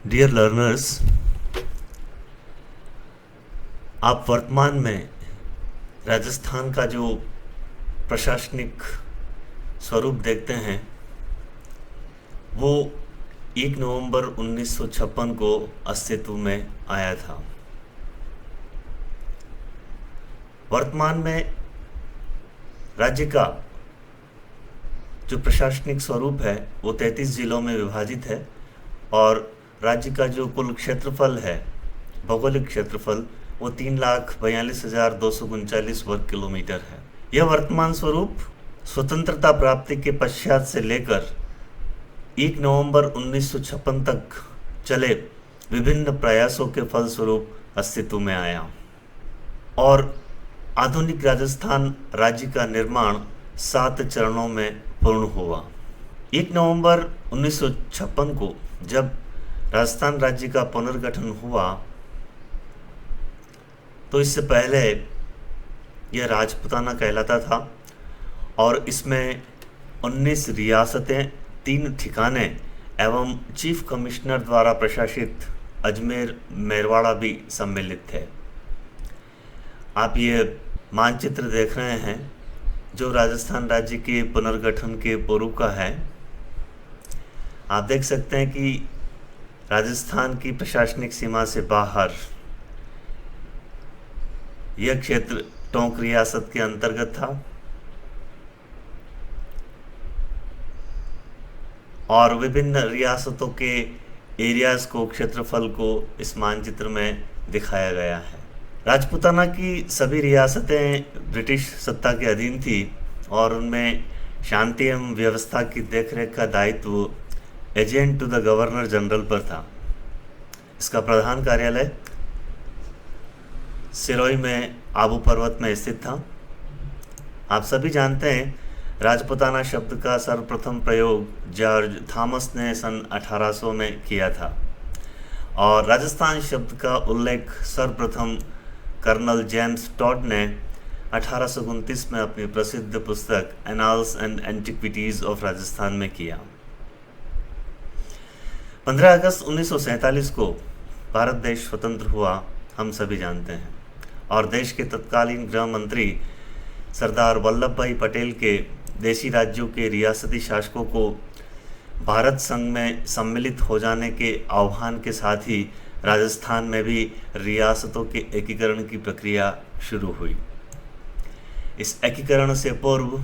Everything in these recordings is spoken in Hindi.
डियर लर्नर्स, आप वर्तमान में राजस्थान का जो प्रशासनिक स्वरूप देखते हैं वो 1 नवंबर 1956 को अस्तित्व में आया था। वर्तमान में राज्य का जो प्रशासनिक स्वरूप है वो 33 जिलों में विभाजित है और राज्य का जो कुल क्षेत्रफल है, भौगोलिक क्षेत्रफल, वो 3,42,239 वर्ग किलोमीटर है। यह वर्तमान स्वरूप स्वतंत्रता प्राप्ति के पश्चात से लेकर 1 नवंबर 1956 तक चले विभिन्न प्रयासों के फलस्वरूप अस्तित्व में आया और आधुनिक राजस्थान राज्य का निर्माण 7 चरणों में पूर्ण हुआ। 1 नवंबर 1956 को जब राजस्थान राज्य का पुनर्गठन हुआ तो इससे पहले यह राजपुताना कहलाता था और इसमें 19 रियासतें, 3 ठिकाने एवं चीफ कमिश्नर द्वारा प्रशासित अजमेर मेरवाड़ा भी सम्मिलित थे। आप ये मानचित्र देख रहे हैं जो राजस्थान राज्य के पुनर्गठन के पूर्व का है। आप देख सकते हैं कि राजस्थान की प्रशासनिक सीमा से बाहर यह क्षेत्र टोंक रियासत के अंतर्गत था और विभिन्न रियासतों के एरियाज को, क्षेत्रफल को इस मानचित्र में दिखाया गया है। राजपूताना की सभी रियासतें ब्रिटिश सत्ता के अधीन थी और उनमें शांति एवं व्यवस्था की देखरेख का दायित्व agent to the governor general पर था। इसका प्रधान कार्यालय सिरोही में आबू पर्वत में स्थित था। आप सभी जानते हैं राजपूताना शब्द का सर्वप्रथम प्रयोग जॉर्ज थॉमस ने सन 1800 में किया था और राजस्थान शब्द का उल्लेख सर्वप्रथम कर्नल जेम्स टॉड ने 1829 में अपनी प्रसिद्ध पुस्तक annals and antiquities of Rajasthan में किया। 15 अगस्त 1947 को भारत देश स्वतंत्र हुआ, हम सभी जानते हैं, और देश के तत्कालीन गृह मंत्री सरदार वल्लभ भाई पटेल के देशी राज्यों के रियासती शासकों को भारत संघ में सम्मिलित हो जाने के आह्वान के साथ ही राजस्थान में भी रियासतों के एकीकरण की प्रक्रिया शुरू हुई। इस एकीकरण से पूर्व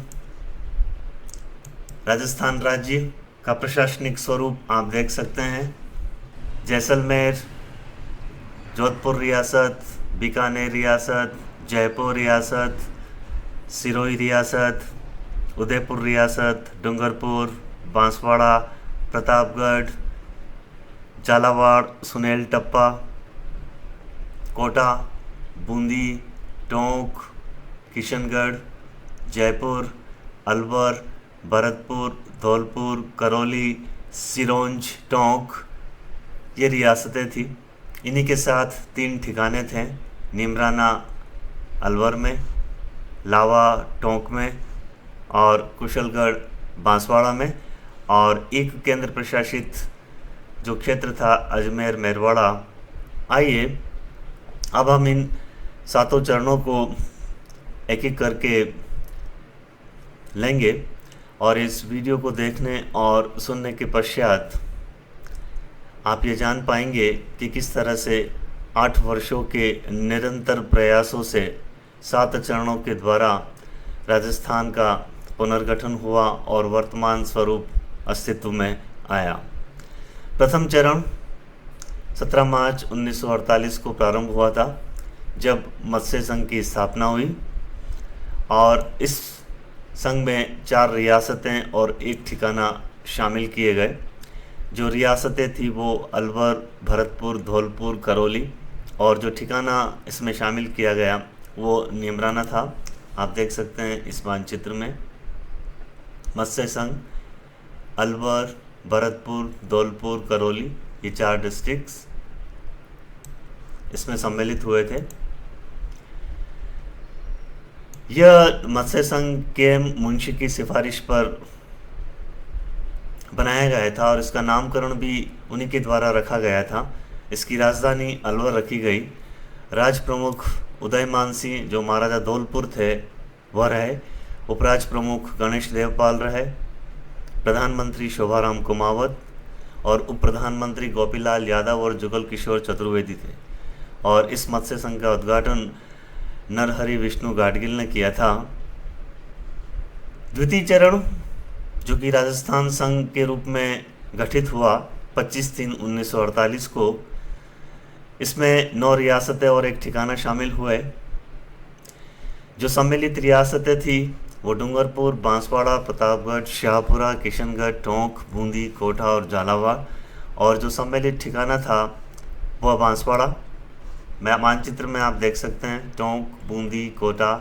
राजस्थान राज्य का प्रशासनिक स्वरूप आप देख सकते हैं। जैसलमेर, जोधपुर रियासत, बीकानेर रियासत, जयपुर रियासत, सिरोही रियासत, उदयपुर रियासत, डूंगरपुर, बांसवाड़ा, प्रतापगढ़, झालावाड़, सुनेल टप्पा, कोटा, बूंदी, टोंक, किशनगढ़, जयपुर, अलवर, भरतपुर, धौलपुर, करौली, सिरोंज, टोंक, ये रियासतें थी। इन्हीं के साथ 3 ठिकाने थे, निमराना अलवर में, लावा टोंक में और कुशलगढ़ बांसवाड़ा में, और एक केंद्र प्रशासित जो क्षेत्र था अजमेर मेरवाड़ा। आइए अब हम इन 7 चरणों को एक एक करके लेंगे और इस वीडियो को देखने और सुनने के पश्चात आप ये जान पाएंगे कि किस तरह से 8 वर्षों के निरंतर प्रयासों से 7 चरणों के द्वारा राजस्थान का पुनर्गठन हुआ और वर्तमान स्वरूप अस्तित्व में आया। प्रथम चरण 17 मार्च 1948 को प्रारंभ हुआ था जब मत्स्य संघ की स्थापना हुई और इस संघ में 4 रियासतें और 1 ठिकाना शामिल किए गए। जो रियासतें थी वो अलवर, भरतपुर, धौलपुर, करौली, और जो ठिकाना इसमें शामिल किया गया वो निमराना था। आप देख सकते हैं इस मानचित्र में मत्स्य संघ, अलवर, भरतपुर, धौलपुर, करौली, ये 4 डिस्ट्रिक्ट्स इसमें सम्मिलित हुए थे। यह मत्स्य संघ के मुंशी की सिफारिश पर बनाया गया था और इसका नामकरण भी उन्हीं के द्वारा रखा गया था। इसकी राजधानी अलवर रखी गई। राज प्रमुख उदयमान सिंह जो महाराजा धौलपुर थे वह रहे। उपराज प्रमुख गणेश देवपाल रहे। प्रधानमंत्री शोभाराम कुमावत और उप प्रधानमंत्री गोपीलाल यादव और जुगल किशोर चतुर्वेदी थे। और इस मत्स्य संघ का उद्घाटन नरहरि विष्णु गाडगिल ने किया था। द्वितीय चरण जो कि राजस्थान संघ के रूप में गठित हुआ 25/3/1948 को, इसमें 9 रियासतें और एक ठिकाना शामिल हुए। जो सम्मिलित रियासतें थी वो डूंगरपुर, बांसवाड़ा, प्रतापगढ़, शाहपुरा, किशनगढ़, टोंक, बूंदी, कोटा और झालावाड़। और जो सम्मिलित ठिकाना था वह बांसवाड़ा। मानचित्र में आप देख सकते हैं टोंक, बूंदी, कोटा,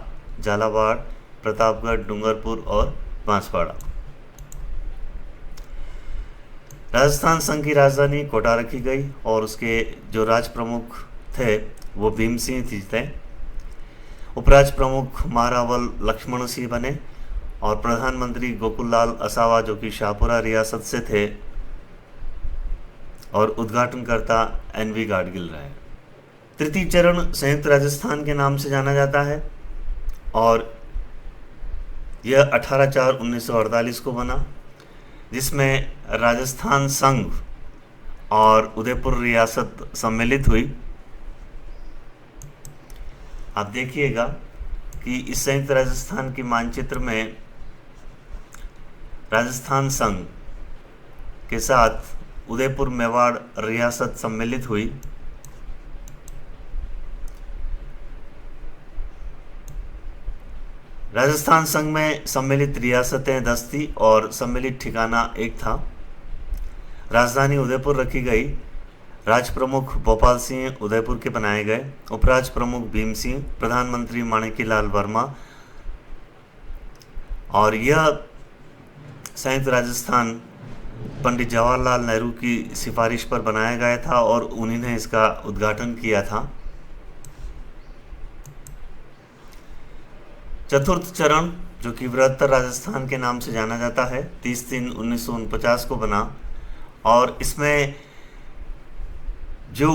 झालावाड़, प्रतापगढ़, डूंगरपुर और बांसवाड़ा। राजस्थान संघ की राजधानी कोटा रखी गई और उसके जो राज प्रमुख थे वो भीम सिंह थे। उपराज प्रमुख महारावल लक्ष्मण सिंह बने और प्रधानमंत्री गोकुललाल असावा जो कि शाहपुरा रियासत से थे और उद्घाटनकर्ता NV गाडगिल रहे। तृतीय चरण संयुक्त राजस्थान के नाम से जाना जाता है और यह 18/4/1948 को बना, जिसमें राजस्थान संघ और उदयपुर रियासत सम्मिलित हुई। आप देखिएगा कि इस संयुक्त राजस्थान की मानचित्र में राजस्थान संघ के साथ उदयपुर मेवाड़ रियासत सम्मिलित हुई। राजस्थान संघ में सम्मिलित रियासतें 10 थी और सम्मिलित ठिकाना 1 था। राजधानी उदयपुर रखी गई। राज प्रमुख भोपाल सिंह उदयपुर के बनाए गए। उपराज प्रमुख भीम सिंह, प्रधानमंत्री माणिक्यलाल वर्मा। और यह संयुक्त राजस्थान पंडित जवाहरलाल नेहरू की सिफारिश पर बनाया गया था और उन्हीं ने इसका उद्घाटन किया था। चतुर्थ चरण जो कि बृहत्तर राजस्थान के नाम से जाना जाता है 30/3/1949 को बना और इसमें जो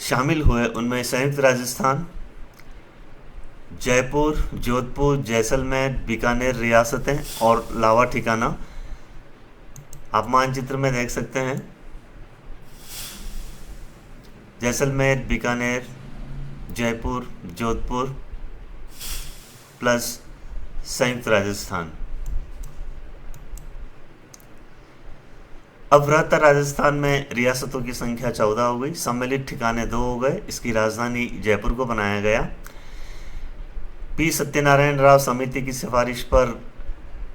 शामिल हुए उनमें संयुक्त राजस्थान, जयपुर, जोधपुर, जैसलमेर, बीकानेर रियासतें और लावा ठिकाना आप मानचित्र में देख सकते हैं। जैसलमेर, बीकानेर, जयपुर, जोधपुर प्लस संयुक्त राजस्थान। अब बृहत्तर राजस्थान में रियासतों की संख्या 14 हो गई। सम्मिलित ठिकाने 2 हो गए। इसकी राजधानी जयपुर को बनाया गया। पी सत्यनारायण राव समिति की सिफारिश पर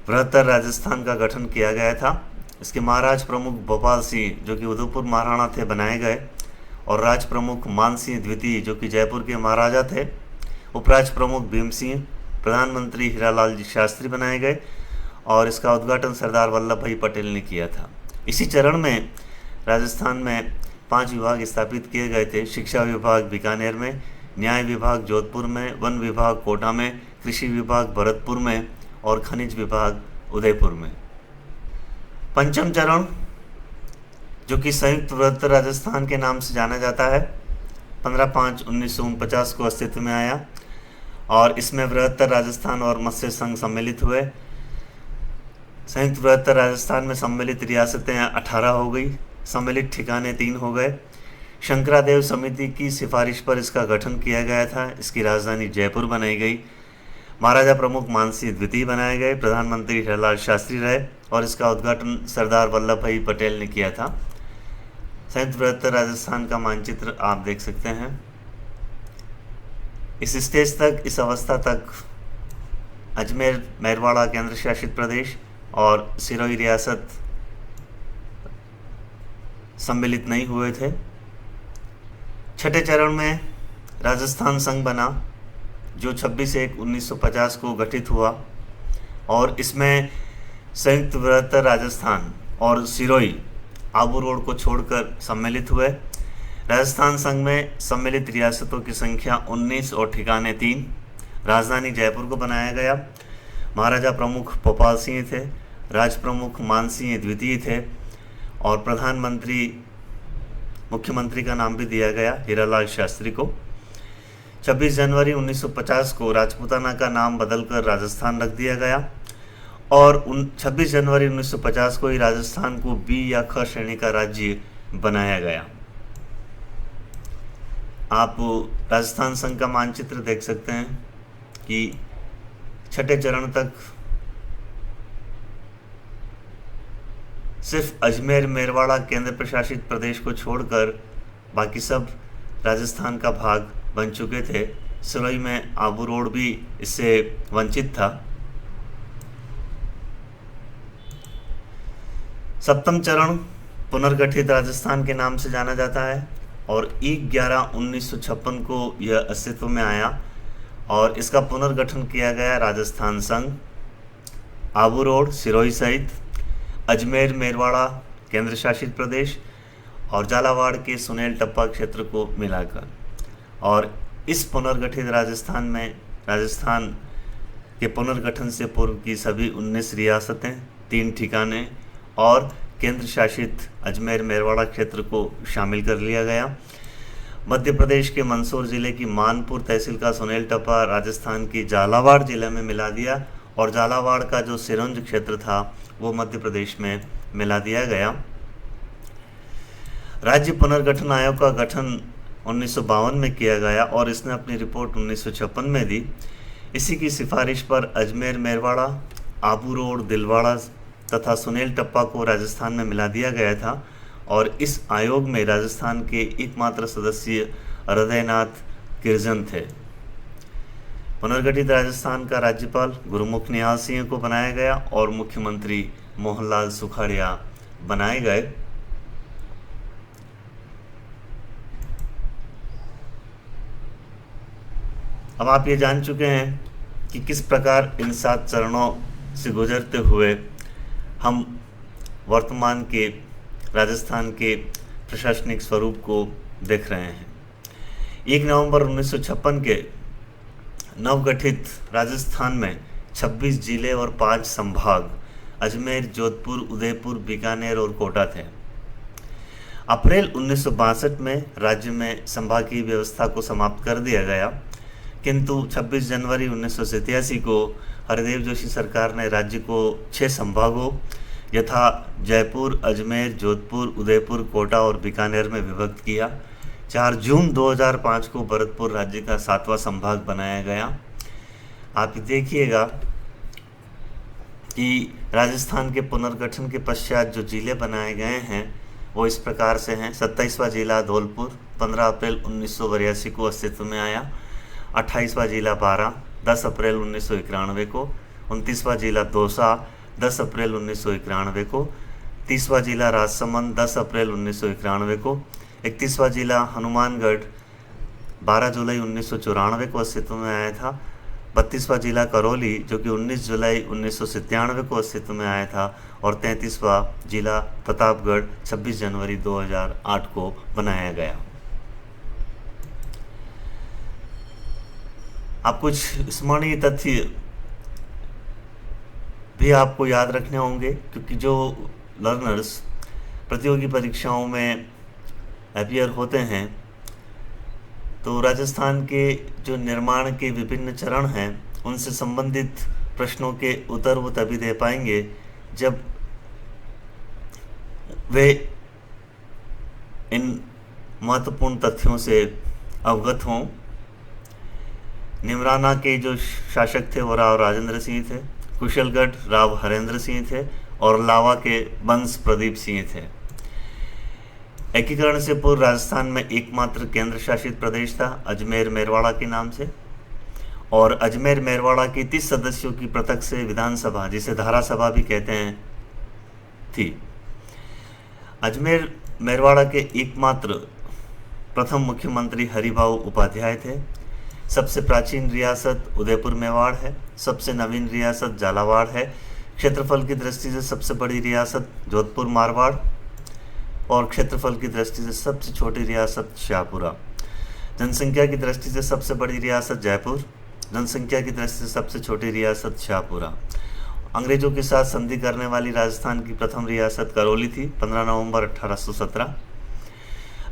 बृहत्तर राजस्थान का गठन किया गया था। इसके महाराज प्रमुख भोपाल सिंह जो कि उदयपुर महाराणा थे बनाए गए और राज प्रमुख मान सिंह द्वितीय जो कि जयपुर के महाराजा थे। उपराज प्रमुख भीम सिंह, प्रधानमंत्री हीरालाल शास्त्री बनाए गए और इसका उद्घाटन सरदार वल्लभ भाई पटेल ने किया था। इसी चरण में राजस्थान में 5 विभाग स्थापित किए गए थे। शिक्षा विभाग बीकानेर में, न्याय विभाग जोधपुर में, वन विभाग कोटा में, कृषि विभाग भरतपुर में और खनिज विभाग उदयपुर में। पंचम चरण जो कि संयुक्त बृहत्तर राजस्थान के नाम से जाना जाता है 15/5/1949 को अस्तित्व में आया और इसमें बृहत्तर राजस्थान और मत्स्य संघ सम्मिलित हुए। संयुक्त बृहत्तर राजस्थान में सम्मिलित रियासतें 18 हो गई। सम्मिलित ठिकाने 3 हो गए। शंकरादेव समिति की सिफारिश पर इसका गठन किया गया था। इसकी राजधानी जयपुर बनाई गई। महाराजा प्रमुख मानसिंह द्वितीय बनाए गए। प्रधानमंत्री हीरालाल शास्त्री रहे और इसका उद्घाटन सरदार वल्लभ भाई पटेल ने किया था। संयुक्त बृहत्तर राजस्थान का मानचित्र आप देख सकते हैं। इस स्टेज तक, इस अवस्था तक अजमेर, मेरवाड़ा केंद्र शासित प्रदेश और सिरोही रियासत सम्मिलित नहीं हुए थे। छठे चरण में राजस्थान संघ बना जो 26/1/1950 को गठित हुआ और इसमें संयुक्त बृहत्तर राजस्थान और सिरोही आबू रोड को छोड़कर सम्मिलित हुए। राजस्थान संघ में सम्मिलित रियासतों की संख्या 19 और ठिकाने 3। राजधानी जयपुर को बनाया गया। महाराजा प्रमुख भोपाल सिंह थे। राजप्रमुख मानसिंह द्वितीय थे और प्रधानमंत्री मुख्यमंत्री का नाम भी दिया गया हीरालाल शास्त्री को। 26 जनवरी 1950 को राजपूताना का नाम बदलकर राजस्थान रख दिया गया और 26 जनवरी 1950 को ही राजस्थान को बी या ख श्रेणी का राज्य बनाया गया। आप राजस्थान संघ का मानचित्र देख सकते हैं कि छठे चरण तक सिर्फ अजमेर मेरवाड़ा केंद्र प्रशासित प्रदेश को छोड़कर बाकी सब राजस्थान का भाग बन चुके थे। सिरोही में आबू रोड भी इससे वंचित था। सप्तम चरण पुनर्गठित राजस्थान के नाम से जाना जाता है और 1/11/1956 को यह अस्तित्व में आया और इसका पुनर्गठन किया गया राजस्थान संघ, आबू रोड, सिरोही सहित अजमेर मेरवाड़ा केंद्र शासित प्रदेश और झालावाड़ के सुनेल टप्पा क्षेत्र को मिलाकर। और इस पुनर्गठित राजस्थान में राजस्थान के पुनर्गठन से पूर्व की सभी 19 रियासतें, 3 ठिकाने और केंद्र शासित अजमेर मेरवाड़ा क्षेत्र को शामिल कर लिया गया। मध्य प्रदेश के मंदसौर जिले की मानपुर तहसील का सुनेल टप्पा राजस्थान की झालावाड़ जिले में मिला दिया और झालावाड़ का जो सिरोंज क्षेत्र था वो मध्य प्रदेश में मिला दिया गया। राज्य पुनर्गठन आयोग का गठन 1952 में किया गया और इसने अपनी रिपोर्ट 1956 में दी। इसी की सिफारिश पर अजमेर मेरवाड़ा, आबू रोड, दिलवाड़ा तथा सुनेल टप्पा को राजस्थान में मिला दिया गया था और इस आयोग में राजस्थान के एकमात्र सदस्य हृदयनाथ किर्जन थे। पुनर्गठित राजस्थान का राज्यपाल गुरुमुख निहाल सिंह को बनाया गया और मुख्यमंत्री मोहनलाल सुखाड़िया बनाए गए। अब आप ये जान चुके हैं कि किस प्रकार इन 7 चरणों से गुजरते हुए हम वर्तमान के राजस्थान के प्रशासनिक स्वरूप को देख रहे हैं। 1 नवंबर 1956 के नवगठित राजस्थान में 26 जिले और 5 संभाग अजमेर, जोधपुर, उदयपुर, बीकानेर और कोटा थे। अप्रैल 1962 में राज्य में संभागीय व्यवस्था को समाप्त कर दिया गया, किंतु 26 जनवरी 1987 को हरदेव जोशी सरकार ने राज्य को 6 संभागों यथा जयपुर, अजमेर, जोधपुर, उदयपुर, कोटा और बीकानेर में विभक्त किया। 4 जून 2005 को भरतपुर राज्य का 7वां संभाग बनाया गया। आप देखिएगा कि राजस्थान के पुनर्गठन के पश्चात जो जिले बनाए गए हैं वो इस प्रकार से हैं। 27वां जिला धौलपुर 15 अप्रैल 1982 को अस्तित्व में आया। 28वां जिला बारां 10 अप्रैल 1991 को। 29वां जिला दौसा 10 अप्रैल 1991 को। 30वां जिला राजसमंद 10 अप्रैल 1991 को। 31वां जिला हनुमानगढ़ 12 जुलाई 1994 को अस्तित्व में आया था। 32वां जिला करौली जो कि 19 जुलाई 1997 को अस्तित्व में आया था और 33वां जिला प्रतापगढ़ 26 जनवरी 2008 को बनाया गया। आप कुछ स्मरणीय तथ्य भी आपको याद रखने होंगे, क्योंकि जो लर्नर्स प्रतियोगी परीक्षाओं में अपीयर होते हैं तो राजस्थान के जो निर्माण के विभिन्न चरण हैं उनसे संबंधित प्रश्नों के उत्तर वो तभी दे पाएंगे जब वे इन महत्वपूर्ण तथ्यों से अवगत हों। निमराना के जो शासक थे वो राव राजेंद्र सिंह थे, कुशलगढ़ राव हरेंद्र सिंह थे और लावा के बंस प्रदीप सिंह थे। एकीकरण से पूर्व राजस्थान में एकमात्र केंद्र शासित प्रदेश था अजमेर मेरवाड़ा के नाम से और अजमेर मेरवाड़ा की 30 सदस्यों की पृथक से विधानसभा, जिसे धारासभा भी कहते हैं, थी। अजमेर मेरवाड़ा के एकमात्र प्रथम मुख्यमंत्री हरिभाऊ उपाध्याय थे। सबसे प्राचीन रियासत उदयपुर मेवाड़ है, सबसे नवीन रियासत झालावाड़ है, क्षेत्रफल की दृष्टि से सबसे बड़ी रियासत जोधपुर मारवाड़ और क्षेत्रफल की दृष्टि से सबसे छोटी रियासत शाहपुरा। जनसंख्या की दृष्टि से सबसे बड़ी रियासत जयपुर, जनसंख्या की दृष्टि से सबसे छोटी रियासत शाहपुरा। अंग्रेजों के साथ संधि करने वाली राजस्थान की प्रथम रियासत करौली थी, 15 नवंबर 1817।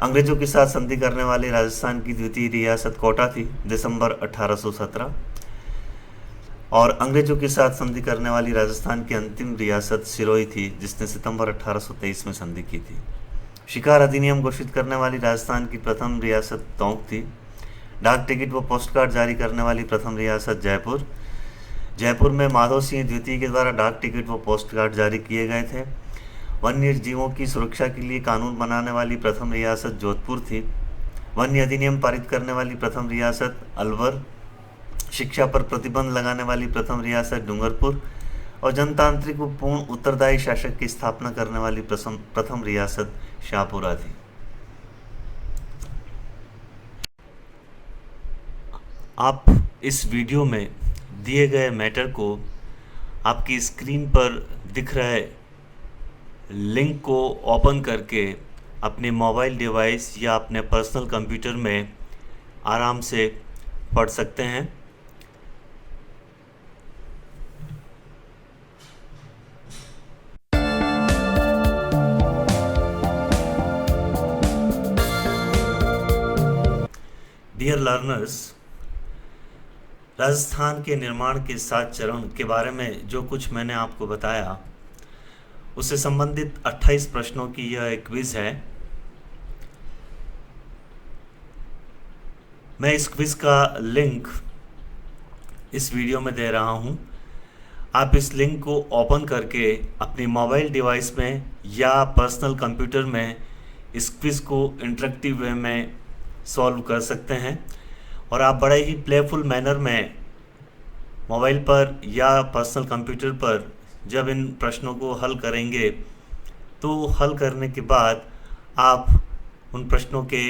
अंग्रेजों के साथ संधि करने वाली राजस्थान की द्वितीय रियासत कोटा थी, दिसंबर 1817। और अंग्रेजों के साथ संधि करने वाली राजस्थान की अंतिम रियासत सिरोही थी, जिसने सितंबर 1823 में संधि की थी। शिकार अधिनियम घोषित करने वाली राजस्थान की प्रथम रियासत टोंक थी। डाक टिकट व पोस्टकार्ड जारी करने वाली प्रथम रियासत जयपुर। जयपुर में माधव सिंह द्वितीय के द्वारा डाक टिकट व पोस्टकार्ड जारी किए गए थे। वन्य जीवों की सुरक्षा के लिए कानून बनाने वाली प्रथम रियासत जोधपुर थी। वन्य अधिनियम पारित करने वाली प्रथम रियासत अलवर। शिक्षा पर प्रतिबंध लगाने वाली प्रथम रियासत डूंगरपुर। और जनतांत्रिक व पूर्ण उत्तरदायी शासक की स्थापना करने वाली प्रथम रियासत शाहपुरा थी। आप इस वीडियो में दिए गए मैटर को आपकी स्क्रीन पर दिख रहे लिंक को ओपन करके अपने मोबाइल डिवाइस या अपने पर्सनल कंप्यूटर में आराम से पढ़ सकते हैं। डियर लर्नर्स, राजस्थान के निर्माण के 7 चरण के बारे में जो कुछ मैंने आपको बताया, उससे संबंधित 28 प्रश्नों की यह एक क्विज है। मैं इस क्विज का लिंक इस वीडियो में दे रहा हूं। आप इस लिंक को ओपन करके अपनी मोबाइल डिवाइस में या पर्सनल कंप्यूटर में इस क्विज को इंटरेक्टिव वे में सॉल्व कर सकते हैं और आप बड़े ही प्लेफुल मैनर में मोबाइल पर या पर्सनल कंप्यूटर पर जब इन प्रश्नों को हल करेंगे तो हल करने के बाद आप उन प्रश्नों के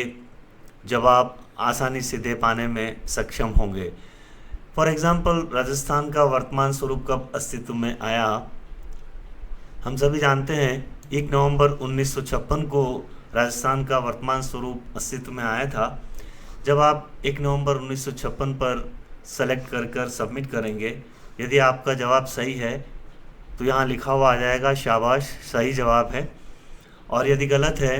जवाब आसानी से दे पाने में सक्षम होंगे। फॉर एग्ज़ाम्पल, राजस्थान का वर्तमान स्वरूप कब अस्तित्व में आया? हम सभी जानते हैं 1 नवंबर 1956 को राजस्थान का वर्तमान स्वरूप अस्तित्व में आया था। जब आप 1 नवंबर 1956 पर सेलेक्ट कर सबमिट करेंगे, यदि आपका जवाब सही है तो यहाँ लिखा हुआ आ जाएगा शाबाश, सही जवाब है। और यदि गलत है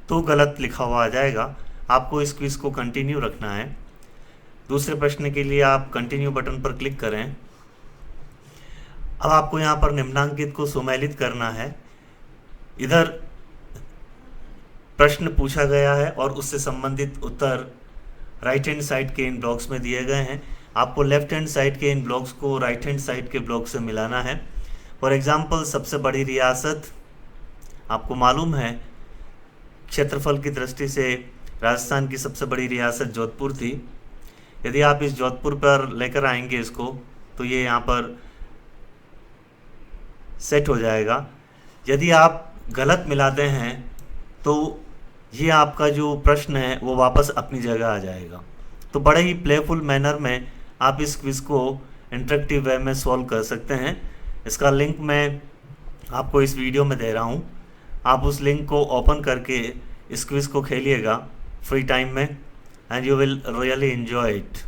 तो गलत लिखा हुआ आ जाएगा। आपको इस क्विज को कंटिन्यू रखना है। दूसरे प्रश्न के लिए आप कंटिन्यू बटन पर क्लिक करें। अब आपको यहाँ पर निम्नांकित को सुमेलित करना है। इधर प्रश्न पूछा गया है और उससे संबंधित उत्तर राइट हैंड साइड के इन ब्लॉक्स में दिए गए हैं। आपको लेफ्ट हैंड साइड के इन ब्लॉक्स को राइट हैंड साइड के ब्लॉक से मिलाना है। फॉर एग्जांपल, सबसे बड़ी रियासत आपको मालूम है, क्षेत्रफल की दृष्टि से राजस्थान की सबसे बड़ी रियासत जोधपुर थी। यदि आप इस जोधपुर पर लेकर आएंगे इसको, तो ये यहाँ पर सेट हो जाएगा। यदि आप गलत मिलाते हैं तो ये आपका जो प्रश्न है वो वापस अपनी जगह आ जाएगा। तो बड़े ही प्लेफुल मैनर में आप इस क्विज को इंटरेक्टिव वे में सॉल्व कर सकते हैं। इसका लिंक मैं आपको इस वीडियो में दे रहा हूँ। आप उस लिंक को ओपन करके इस क्विज को खेलिएगा फ्री टाइम में, and you will really enjoy it.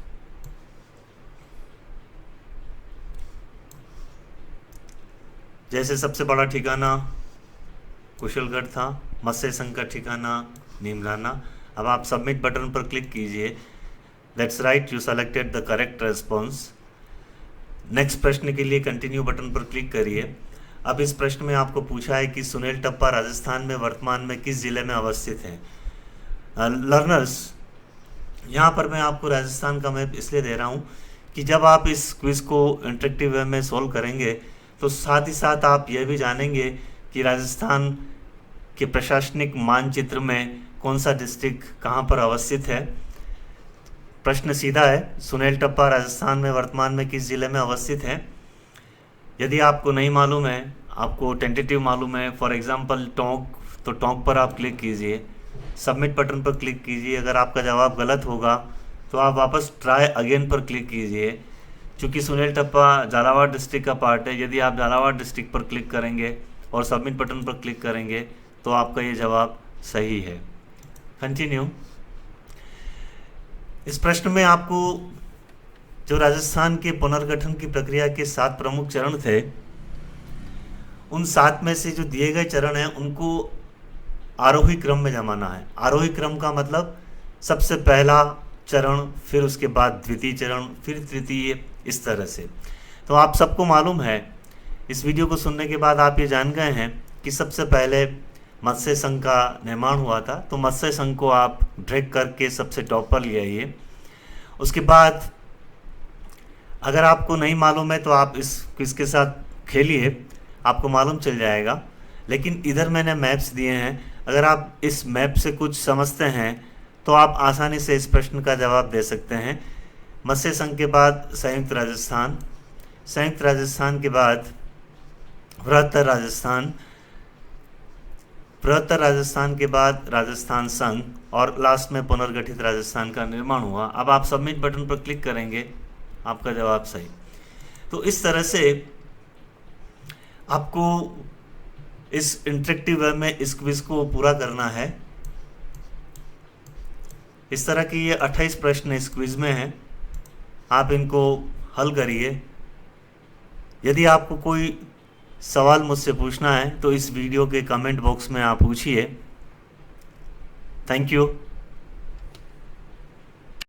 जैसे सबसे बड़ा ठिकाना कुशलगढ़ था, मत्स्य संघ का ठिकाना नीमराना। अब आप सबमिट बटन पर क्लिक कीजिए। That's right, you selected the correct response. Next प्रश्न के लिए कंटिन्यू बटन पर क्लिक करिए। अब इस प्रश्न में आपको पूछा है कि सुनेल टप्पा राजस्थान में वर्तमान में किस जिले में अवस्थित है? लर्नर्स, यहाँ पर मैं आपको राजस्थान का मैप इसलिए दे रहा हूँ कि जब आप इस क्विज को इंटरेक्टिव वे में सॉल्व करेंगे तो साथ ही साथ आप यह भी जानेंगे कि राजस्थान के प्रशासनिक मानचित्र में कौन सा डिस्ट्रिक्ट कहाँ पर अवस्थित है। प्रश्न सीधा है, सुनेल टप्पा राजस्थान में वर्तमान में किस जिले में अवस्थित है? यदि आपको नहीं मालूम है, आपको टेंटेटिव मालूम है, फॉर एग्जांपल टोंक, तो टोंक पर आप क्लिक कीजिए, सबमिट बटन पर क्लिक कीजिए। अगर आपका जवाब गलत होगा तो आप वापस ट्राई अगेन पर क्लिक कीजिए। चूँकि सुनेल टप्पा झालावाड़ डिस्ट्रिक्ट का पार्ट है, यदि आप झालावाड़ डिस्ट्रिक्ट पर क्लिक करेंगे और सबमिट बटन पर क्लिक करेंगे तो आपका ये जवाब सही है। कंटिन्यू। इस प्रश्न में आपको जो राजस्थान के पुनर्गठन की प्रक्रिया के 7 प्रमुख चरण थे, उन 7 में से जो दिए गए चरण हैं उनको आरोही क्रम में जमाना है। आरोही क्रम का मतलब सबसे पहला चरण, फिर उसके बाद द्वितीय चरण, फिर तृतीय, इस तरह से। तो आप सबको मालूम है, इस वीडियो को सुनने के बाद आप ये जान गए हैं कि सबसे पहले मत्स्य संघ का निर्माण हुआ था। तो मत्स्य संघ को आप ड्रैग करके सबसे टॉप पर ले आइए। उसके बाद अगर आपको नहीं मालूम है तो आप इस क्विज के साथ खेलिए, आपको मालूम चल जाएगा। लेकिन इधर मैंने मैप्स दिए हैं, अगर आप इस मैप से कुछ समझते हैं तो आप आसानी से इस प्रश्न का जवाब दे सकते हैं। मत्स्य संघ के बाद संयुक्त राजस्थान, संयुक्त राजस्थान के बाद बृहत्तर राजस्थान, बृहत्तर राजस्थान के बाद राजस्थान संघ, और लास्ट में पुनर्गठित राजस्थान का निर्माण हुआ। अब आप सबमिट बटन पर क्लिक करेंगे, आपका जवाब सही। तो इस तरह से आपको इस इंटरेक्टिव वे में इस क्विज को पूरा करना है। इस तरह की ये 28 प्रश्न इस क्विज में हैं, आप इनको हल करिए। यदि आपको कोई सवाल मुझसे पूछना है तो इस वीडियो के कमेंट बॉक्स में आप पूछिए। Thank you.